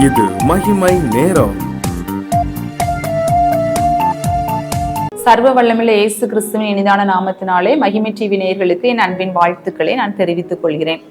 இது மகிமை நேரம். சர்வ வல்லமையுள்ள இயேசு கிறிஸ்துவின் இனிதான நாமத்தினாலே மகிமை டிவி நேயர்களுக்கு என் அன்பின் வாழ்த்துக்களை நான் தெரிவித்துக் கொள்கிறேன்.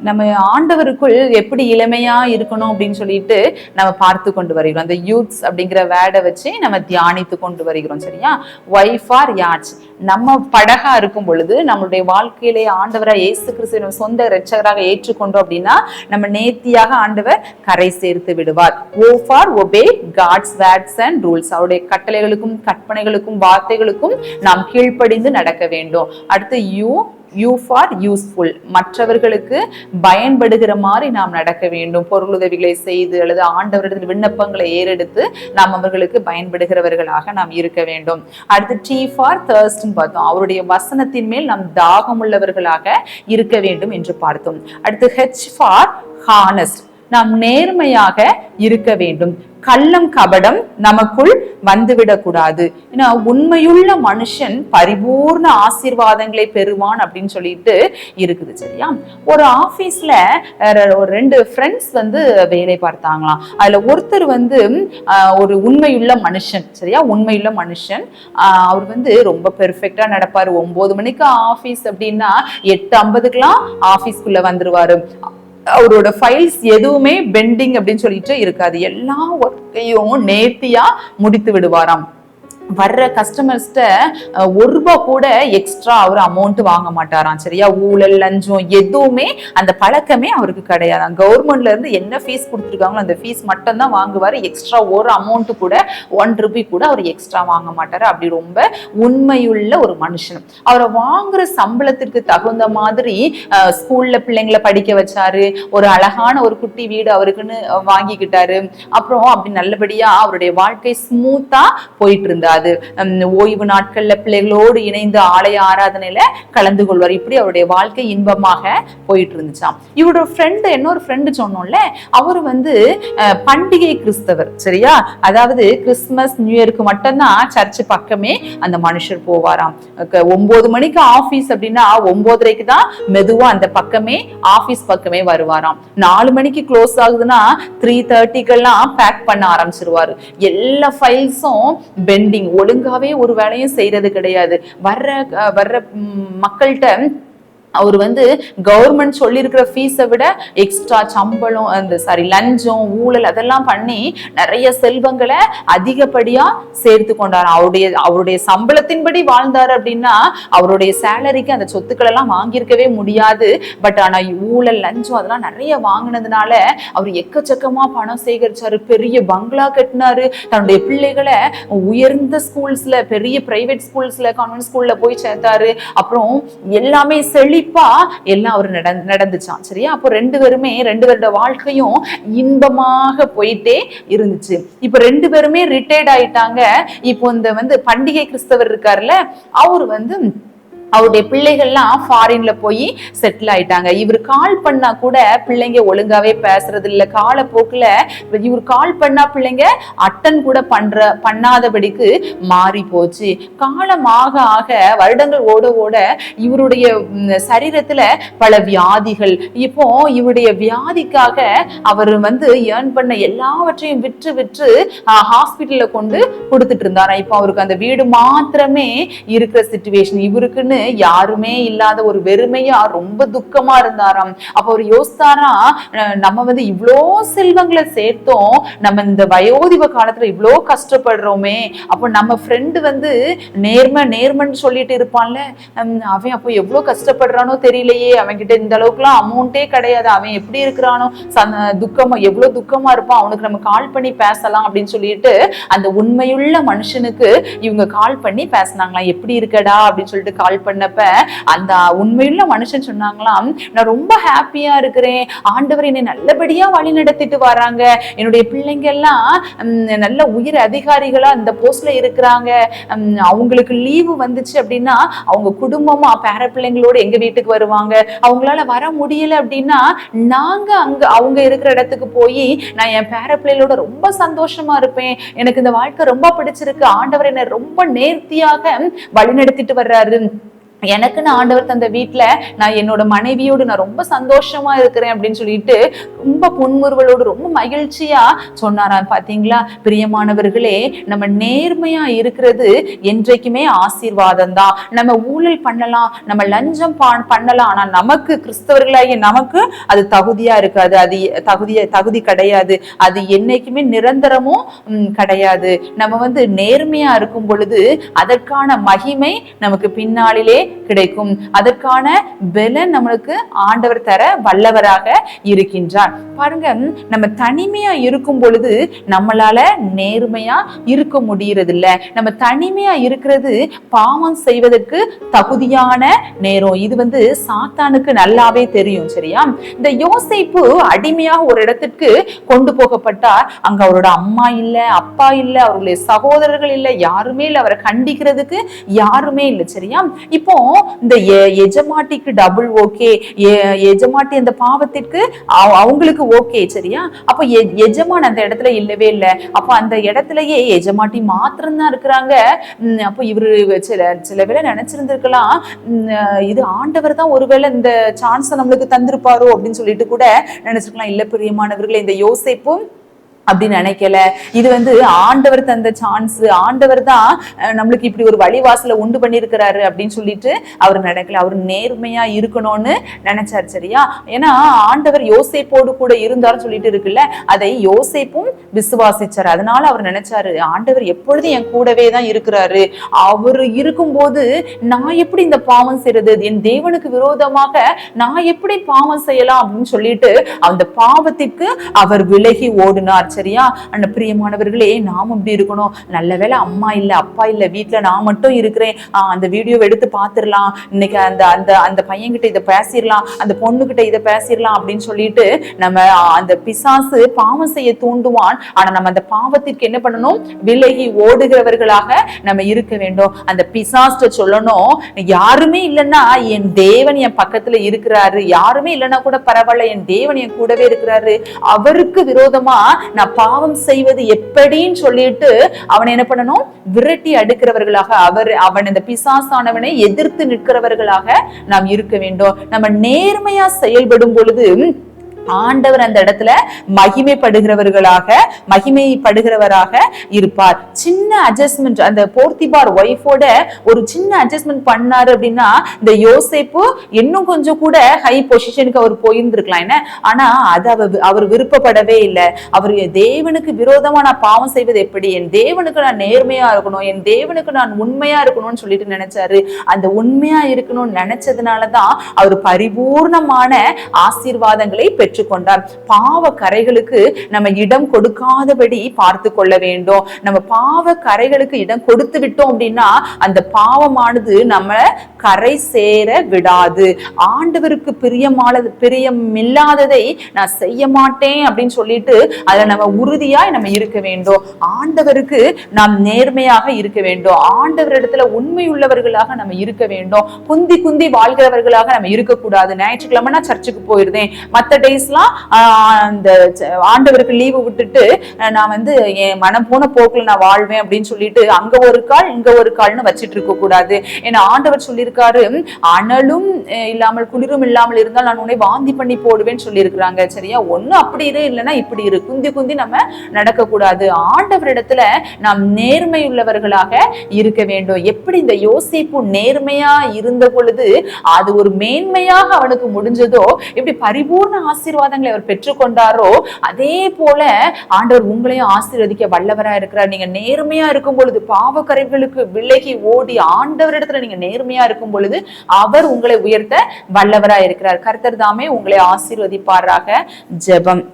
நம்ம ஆண்டவருக்குள் எப்படி இளமையா இருக்கணும் அப்படின்னு சொல்லிட்டு நம்ம பார்த்து கொண்டு வருகிறோம். அந்த யூத்ஸ் அப்படிங்கிற வேர்டை வச்சு நம்ம தியானித்து கொண்டு வருகிறோம். சரியா? ஒய்ஃப் ஆர் யாட்ச். நம்ம படகா இருக்கும் பொழுது நம்மளுடைய வாழ்க்கையிலே ஆண்டவரை இயேசு கிறிஸ்துவின் சொந்த இரட்சகராக ஏற்றுக்கொண்டோம் அப்படின்னா நம்ம நேர்த்தியாக ஆண்டவர் கரை சேர்த்து விடுவார். Oh for obey God's words and rules. அவருடைய கட்டளைகளுக்கும் கற்பனைகளுக்கும் வார்த்தைகளுக்கும் நாம் கீழ்ப்படிந்து நடக்க வேண்டும். அடுத்து யூ ஃபார் யூஸ்ஃபுல். மற்றவர்களுக்கு பயன்படுகிற மாதிரி நாம் நடக்க வேண்டும். பொருளுதவிகளை செய்து அல்லது ஆண்டவரிடத்தில் விண்ணப்பங்களை ஏறெடுத்து நாம் அவர்களுக்கு பயன்படுகிறவர்களாக நாம் இருக்க வேண்டும். அடுத்து டி ஃபார் தர்ஸ்ட்னு பார்த்தோம். அவருடைய வசனத்தின் மேல் நாம் தாகம் உள்ளவர்களாக இருக்க வேண்டும் என்று பார்த்தோம். அடுத்து ஹெச் ஃபார் ஹானஸ்ட். நாம் நேர்மையாக இருக்க வேண்டும். கள்ளம் கபடம் நமக்குள் வந்துவிடக்கூடாது. ஏன்னா உண்மையுள்ள மனுஷன் பரிபூர்ண ஆசீர்வாதங்களை பெறுவான் அப்படின்னு சொல்லிட்டு இருக்குது. சரியா? ஒரு ஆபீஸ்ல ஒரு 2 ஃப்ரெண்ட்ஸ் வேலை பார்த்தாங்களாம். அதுல ஒருத்தர் ஒரு உண்மையுள்ள மனுஷன். சரியா? உண்மையுள்ள மனுஷன். அவர் ரொம்ப பெர்ஃபெக்டா நடப்பாரு. 9 மணிக்கு ஆபீஸ் அப்படின்னா 8:50க்குலாம் ஆபீஸ்க்குள்ள வந்துருவாரு. அவரோட ஃபைல்ஸ் எதுவுமே பெண்டிங் அப்படின்னு சொல்லிட்டு இருக்காது. எல்லா ஒர்க்கையும் நேர்த்தியா முடித்து விடுவாராம். வர்ற கஸ்டமர்ஸ்ட ₹1 கூட எக்ஸ்ட்ரா அவர் அமௌண்ட் வாங்க மாட்டாராம். சரியா? ஊழல் லஞ்சம் எதுவுமே அந்த பழக்கமே அவருக்கு கிடையாது. கவர்மெண்ட்ல இருந்து என்ன ஃபீஸ் கொடுத்துருக்காங்களோ அந்த ஃபீஸ் மட்டும் தான் வாங்குவாரு. எக்ஸ்ட்ரா ஒரு அமௌண்ட் கூட ₹1 கூட அவர் எக்ஸ்ட்ரா வாங்க மாட்டாரு. அப்படி ரொம்ப உண்மையுள்ள ஒரு மனுஷன். அவரை வாங்குற சம்பளத்திற்கு தகுந்த மாதிரி ஸ்கூல்ல பிள்ளைங்களை படிக்க வச்சாரு. ஒரு அழகான ஒரு குட்டி வீடு அவருக்குன்னு வாங்கிக்கிட்டாரு. அப்புறம் அப்படி நல்லபடியா அவருடைய வாழ்க்கை ஸ்மூத்தா போயிட்டு இருந்தாரு. ஓய்வு நாட்கள்ல பிள்ளைகளோடு இணைந்து ஆலய ஆராதனையில கலந்து கொள்வார். இப்படி அவருடைய வாழ்க்கை இன்பமாக போயிட்டு இருந்துச்சாம். இவரோட இன்னொரு ஃப்ரெண்டு சொன்னோம்ல, அவரு பண்டிகை கிறிஸ்தவர். சரியா? அதாவது கிறிஸ்துமஸ் நியூ இயருக்கு மட்டும்தான் சர்ச்சு பக்கமே அந்த மனுஷர் போவாராம். 9 மணிக்கு ஆபீஸ் அப்படின்னா 9:30க்கு தான் மெதுவா அந்த பக்கமே ஆபீஸ் பக்கமே வருவாராம். 4 மணிக்கு க்ளோஸ் ஆகுதுன்னா 3:30க்கெல்லாம் பேக் பண்ண ஆரம்பிச்சிருவாரு. எல்லா ஃபைல்ஸும் பெண்டிங். ஒழுங்காவே ஒரு வேலையும் செய்யறது கிடையாது. வர்ற மக்கள்கிட்ட அவர் கவர்மெண்ட் சொல்லி இருக்கிற ஃபீஸை விட எக்ஸ்ட்ரா சம்பளம் லஞ்சம் ஊழல் அதெல்லாம் பண்ணி நிறைய செல்வங்களை அதிகப்படியா சேர்த்து கொண்டார். அவருடைய சம்பளத்தின்படி வாழ்ந்தாரு அப்படின்னா அவருடைய சேலரிக்கு அந்த சொத்துக்கள் எல்லாம் வாங்கியிருக்கவே முடியாது. பட் ஆனா ஊழல் லஞ்சம் அதெல்லாம் நிறைய வாங்கினதுனால அவர் எக்கச்சக்கமா பணம் சேகரிச்சாரு. பெரிய பங்களா கட்டினாரு. தன்னுடைய பிள்ளைகளை உயர்ந்த ஸ்கூல்ஸ்ல, பெரிய பிரைவேட் ஸ்கூல்ஸ்ல, கான்வென்ட் ஸ்கூல்ல போய் சேர்த்தாரு. அப்புறம் எல்லாமே எல்லாம் அவரு நடந்துச்சான். சரியா? அப்போ 2 வருட வாழ்க்கையும் இன்பமாக போயிட்டே இருந்துச்சு. இப்ப 2 பேருமே ரிட்டையர்ட் ஆயிட்டாங்க. இப்போ இந்த பண்டிகை கிறிஸ்தவர் இருக்காருல்ல, அவரு அவருடைய பிள்ளைகள்லாம் ஃபாரின்ல போய் செட்டில் ஆயிட்டாங்க. இவர் கால் பண்ணா கூட பிள்ளைங்க ஒழுங்காவே பேசுறது இல்ல. காலப்போக்குல இவர் கால் பண்ணா பிள்ளைங்க அட்டன் கூட பண்ணாதபடிக்கு மாறி போச்சு. காலமாக ஆக வருடங்கள் ஓட ஓட இவருடைய சரீரத்துல பல வியாதிகள். இப்போ இவருடைய வியாதிக்காக அவர் ஏர்ன் பண்ண எல்லாவற்றையும் விற்று ஹாஸ்பிட்டல்ல கொண்டு கொடுத்துட்டு இருந்தாரா. இப்போ அவருக்கு அந்த வீடு மாத்திரமே இருக்கிற சிச்சுவேஷன். இவருக்குன்னு யாருமே இல்லாத ஒரு வெறுமையா ரொம்ப துக்கமா இருந்தாராம். அப்ப அவர் யோசித்தாரா, நம்ம இவ்வளோ செல்வங்களை சேர்த்தோம், நம்ம இந்த வயோதிப காலத்துல இவ்வளோ கஷ்டப்படுறோமே, அப்போ நம்ம ஃப்ரெண்டு நேர்மன்னு சொல்லிட்டு இருப்பான்ல, அவன் அப்போ எவ்வளவு கஷ்டப்படுறானோ தெரியலையே, அவன் கிட்ட இந்த அளவுக்குலாம் அமௌண்டே கிடையாது, அவன் எப்படி இருக்கிறானோ எவ்வளவு துக்கமா இருப்பான், அவனுக்கு நம்ம கால் பண்ணி பேசலாம் அப்படின்னு சொல்லிட்டு அந்த உண்மையுள்ள மனுஷனுக்கு இவங்க கால் பண்ணி பேசினாங்களாம். எப்படி இருக்கடா அப்படின்னு சொல்லிட்டு கால் பண்ணப்ப அந்த உண்மையுள்ள மனுஷன் சொன்னாங்களாம், நான் ரொம்ப ஹாப்பியா இருக்கிறேன், ஆண்டவர் என்னை நல்லபடியா வழி நடத்திட்டு வராங்க, என்னுடைய பிள்ளைங்க எல்லாம் நல்ல உயர் அதிகாரிகளா இந்த போஸ்ட்ல இருக்கிறாங்க, அவங்களுக்கு லீவு வந்துச்சு அப்படின்னா அவங்க குடும்பமா பேர பிள்ளைங்களோட எங்க வீட்டுக்கு வருவாங்க, அவங்களால வர முடியல அப்படின்னா நாங்க அவங்க இருக்கிற இடத்துக்கு போய் நான் என் பேர பிள்ளைகளோட ரொம்ப சந்தோஷமா இருப்பேன், எனக்கு இந்த வாழ்க்கை ரொம்ப பிடிச்சிருக்கு, ஆண்டவர் என்னை ரொம்ப நேர்த்தியாக வழி நடத்திட்டு வர்றாரு, எனக்குன்னு ஆண்டவர் தந்த வீட்டுல நான் என்னோட மனைவியோடு நான் ரொம்ப சந்தோஷமா இருக்கிறேன் அப்படின்னு சொல்லிட்டு ரொம்ப புன்முறுவலோடு ரொம்ப மகிழ்ச்சியா சொன்னாராம். பாத்தீங்களா பிரியமானவர்களே, நம்ம நேர்மையா இருக்கிறது என்றைக்குமே ஆசீர்வாதம் தான். நம்ம ஊழல் பண்ணலாம், நம்ம லஞ்சம் பண்ணலாம், ஆனா நமக்கு கிறிஸ்தவர்களாகிய நமக்கு அது தகுதியா இருக்காது, அது தகுதி கிடையாது, அது என்னைக்குமே நிரந்தரமும் கிடையாது. நம்ம நேர்மையா இருக்கும் பொழுது அதற்கான மகிமை நமக்கு பின்னாளிலே கிடைக்கும், அதற்கான பலன் நம்மளுக்கு ஆண்டவர் தர வல்லவராக இருக்கின்றார். பாருங்க, நம்ம தனிமையா இருக்கும் பொழுது நம்மளால நேர்மையா இருக்க முடியறது இல்ல. நம்ம தனிமையா இருக்கிறது பாவம் செய்வதற்கு தகுதியான நேரம். இது சாத்தானுக்கு நல்லாவே தெரியும். சரியா? இந்த யோசேப்பு அடிமையாக ஒரு இடத்திற்கு கொண்டு போகப்பட்டார். அங்க அவரோட அம்மா இல்ல, அப்பா இல்ல, அவருடைய சகோதரர்கள் இல்ல, யாருமே இல்ல, அவரை கண்டிக்கிறதுக்கு யாருமே இல்லை. சரியா? இப்போ இந்த எஜமாட்டிக்கு டபுள் ஓகே, எஜமாட்டி அந்த பாவத்திற்கு அவங்களுக்கு ஓகே. சரியா? அப்ப எஜமான் அந்த இடத்துல இல்லவே இல்லை. அப்ப அந்த இடத்துலயே எஜமாட்டி மாத்திரம்தான் இருக்கிறாங்க. அப்ப இவரு சில வேளை நினைச்சிருந்திருக்கலாம், இது ஆண்டவர் தான் ஒருவேளை இந்த சான்ஸ் நம்மளுக்கு தந்திருப்பாரோ அப்படின்னு சொல்லிட்டு கூட நினைச்சிருக்கலாம். இல்ல பிரியமானவர்களே, இந்த யோசேப்பும் அப்படி நினைக்கல. இது ஆண்டவர் தந்த சான்ஸ், ஆண்டவர் தான் நம்மளுக்கு இப்படி ஒரு வழிவாசல உண்டு பண்ணிருக்கிறாரு அப்படின்னு சொல்லிட்டு அவர் நினைக்கல. அவர் நேர்மையா இருக்கணும்னு நினைச்சாரு. சரியா? ஏன்னா ஆண்டவர் யோசேப்போடு கூட இருந்தாருன்னு சொல்லிட்டு இருக்குல்ல, அதை யோசேப்பும் விசுவாசிச்சாரு. அதனால அவர் நினைச்சாரு, ஆண்டவர் எப்பொழுதும் என் கூடவே தான் இருக்கிறாரு, அவர் இருக்கும்போது நான் எப்படி இந்த பாவம் செய்யறது, என் தேவனுக்கு விரோதமாக நான் எப்படி பாவம் செய்யலாம் அப்படின்னு சொல்லிட்டு அந்த பாவத்திற்கு அவர் விலகி ஓடினார். சரியா? அந்த பிரியமானவர்களே, நாம இப்படி இருக்கணும். நல்ல வேளை அம்மா இல்ல, அப்பா இல்ல, வீட்டுல நான் மட்டும் இருக்கிறேன், அந்த வீடியோவை எடுத்து பாத்துரலாம், இன்னைக்கு அந்த அந்த அந்த பையன்கிட்ட இதை பேசிடலாம், அந்த பொண்ணுகிட்ட இதை பேசிடலாம் அப்படின்னு சொல்லிட்டு நம்ம அந்த பிசாசு பாவம் செய்ய தூண்டுவான். ஆனா நம்ம அந்த பாவத்திற்கு என்ன பண்ணணும்? விலகி ஓடுகிறவர்களாக நம்ம இருக்க வேண்டும். அந்த பிசாசு சொல்லணும், யாருமே இல்லைன்னா என் தேவன் என் பக்கத்துல இருக்கிறாரு, யாருமே இல்லைன்னா கூட பரவாயில்ல, என் தேவன் என் கூடவே இருக்கிறாரு, அவருக்கு விரோதமா நான் பாவம் செய்வது எப்படின்னு சொல்லிட்டு அவனை என்ன பண்ணணும்? விரட்டி அடுக்கிறவர்களாக, அவன் இந்த பிசாசானவனை எதிர்த்து நிற்கிறவர்களாக நாம் இருக்க வேண்டும். நம்ம நேர்மையா செயல்படும் பொழுது ஆண்டவர் அந்த இடத்துல மகிமைப்படுகிறவராக இருப்பார். சின்ன அட்ஜஸ்ட்மெண்ட், அந்த போர்த்திபார் ஒய்ஃபோட ஒரு சின்ன அட்ஜஸ்ட்மெண்ட் பண்ணாரு அப்படின்னா இந்த யோசேப்பு இன்னும் கொஞ்சம் கூட ஹை பொசிஷனுக்கு அவர் போயிருந்திருக்கலாம். என்ன? ஆனா அது அவர் விருப்பப்படவே இல்லை. அவர் தேவனுக்கு விரோதமா நான் பாவம் செய்வது எப்படி, என் தேவனுக்கு நான் நேர்மையா இருக்கணும், என் தேவனுக்கு நான் உண்மையா இருக்கணும்னு சொல்லிட்டு நினைச்சாரு. அந்த உண்மையா இருக்கணும்னு நினைச்சதுனாலதான் அவர் பரிபூர்ணமான ஆசீர்வாதங்களை பெற்று கொண்டார். பாவ கரைகளுக்கு நம்ம இடம் கொடுக்காதபடி பார்த்து கொள்ள வேண்டும். நம்ம பாவ கரைகளுக்கு இடம் கொடுத்து விட்டோம் அப்படின்னா அந்த பாவமானது நம்ம கரை சேர விடாது. ஆண்டவருக்கு பிரியமில்லாததை நான் செய்ய மாட்டேன் அப்படின்னு சொல்லிட்டு அதை நம்ம உறுதியாய் நம்ம இருக்க வேண்டும். ஆண்டவருக்கு நாம் நேர்மையாக இருக்க வேண்டும். ஆண்டவர் இடத்துல உண்மை உள்ளவர்களாக நம்ம இருக்க வேண்டும். குந்தி குந்தி வாழ்கிறவர்களாக நம்ம இருக்கக்கூடாது. ஞாயிற்றுக்கிழமை நான் சர்ச்சுக்கு போயிருந்தேன், மத்த டேஸ் அந்த ஆண்டவருக்கு லீவு விட்டுட்டு நான் என் மனம் போன போக்குல நான் வாழ்வேன் அப்படின்னு சொல்லிட்டு அங்க ஒரு கால் இங்க ஒரு கால்னு வச்சிட்டு இருக்க கூடாது. ஏன்னா ஆண்டவர் சொல்லியிருக்காரு, அனலும் இல்லாமல் குளிரும் இல்லாமல் இருந்தால் நான் உன்னை வாந்தி பண்ணி போடுவேன்னு சொல்லியிருக்கிறாங்க. சரியா? ஒண்ணு அப்படி இரு, இல்லைன்னா இப்படி இரு. குந்தி குந்தி நம்ம நடக்க கூடாது. ஆண்டவரிடத்துல நாம் நேர்மை உள்ளவர்களாக இருக்க வேண்டும். எப்படி இந்த யோசேப்பு நேர்மையா இருந்த பொழுது அது ஒரு மேன்மையாக அவனுக்கு முடிஞ்சதோ, எப்படி பரிபூர்ண ஆசீர்வாதங்களை அவர் பெற்றுக்கொண்டாரோ, அதே போல ஆண்டவர் உங்களையும் ஆசீர்வதிக்க வல்லவரா இருக்கிறார். நீங்க நேர்மையா இருக்கும் பொழுது, பாவக்கரைகளுக்கு விலகி ஓடி ஆண்டவரிடத்துல நீங்க நேர்மையா இருக்கும் பொழுது அவர் உங்களை உயர்த்த வல்லவரா இருக்கிறார். கர்த்தர் தாமே உங்களை ஆசீர்வதிப்பாராக. ஜெபம்.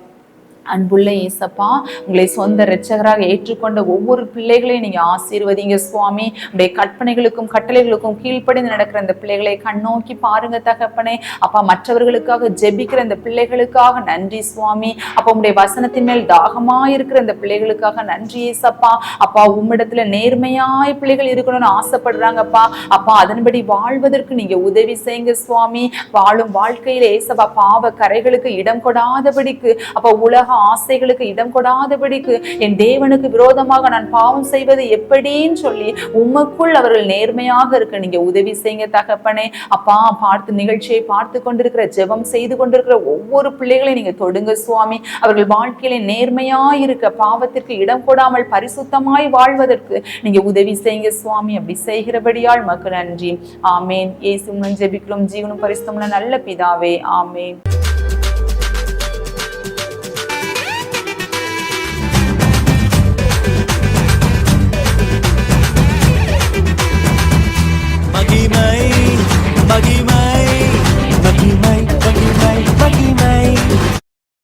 அன்புள்ள ஏசப்பா, உங்களை சொந்த இரட்சகராக ஏற்றுக்கொண்ட ஒவ்வொரு பிள்ளைகளையும் நீங்க ஆசீர்வதிங்க சுவாமி. உடைய கற்பனைகளுக்கும் கட்டளைகளுக்கும் கீழ்ப்படிந்து நடக்கிற அந்த பிள்ளைகளை கண்ணோக்கி பாருங்க தகப்பனே. அப்பா, மற்றவர்களுக்காக ஜெபிக்கிற இந்த பிள்ளைகளுக்காக நன்றி சுவாமி. அப்பா, உங்களுடைய வசனத்தின் மேல் தாகமா இருக்கிற இந்த பிள்ளைகளுக்காக நன்றி ஏசப்பா. அப்பா, உம்மிடத்துல நேர்மையாய் பிள்ளைகள் இருக்கணும்னு ஆசைப்படுறாங்கப்பா. அப்பா, அதன்படி வாழ்வதற்கு நீங்க உதவி செய்யுங்க சுவாமி. வாழும் வாழ்க்கையில ஏசப்பா பாவ கரைகளுக்கு இடம் கொடாதபடிக்கு அப்பா உலக ஆசைகளுக்கு இடம் கொடாதபடிக்கு என் தேவனுக்கு விரோதமாக நான் பாவம் செய்வது எப்படின்னு சொல்லி உமக்குள் அவர்கள் நேர்மையாக இருக்க நீங்க உதவி செய்யுங்க தகப்பனே. அப்பா, நிகழ்ச்சியை பார்த்து கொண்டிருக்கிற, ஜெபம் செய்து கொண்டிருக்கிற ஒவ்வொரு பிள்ளைகளையும் நீங்க தொடுங்க சுவாமி. அவர்கள் வாழ்க்கையில நேர்மையாய் இருக்க, பாவத்திற்கு இடம் கொடாமல் பரிசுத்தமாய் வாழ்வதற்கு நீங்க உதவி செய்யுங்க சுவாமி. அப்படி செய்கிறபடியால் மக்கு நன்றி. ஆமேன். இயேசு மூலம் ஜெபிக்கிறோம் ஜீவனும் பரிசுத்தமுள்ள நல்ல பிதாவே. ஆமேன்.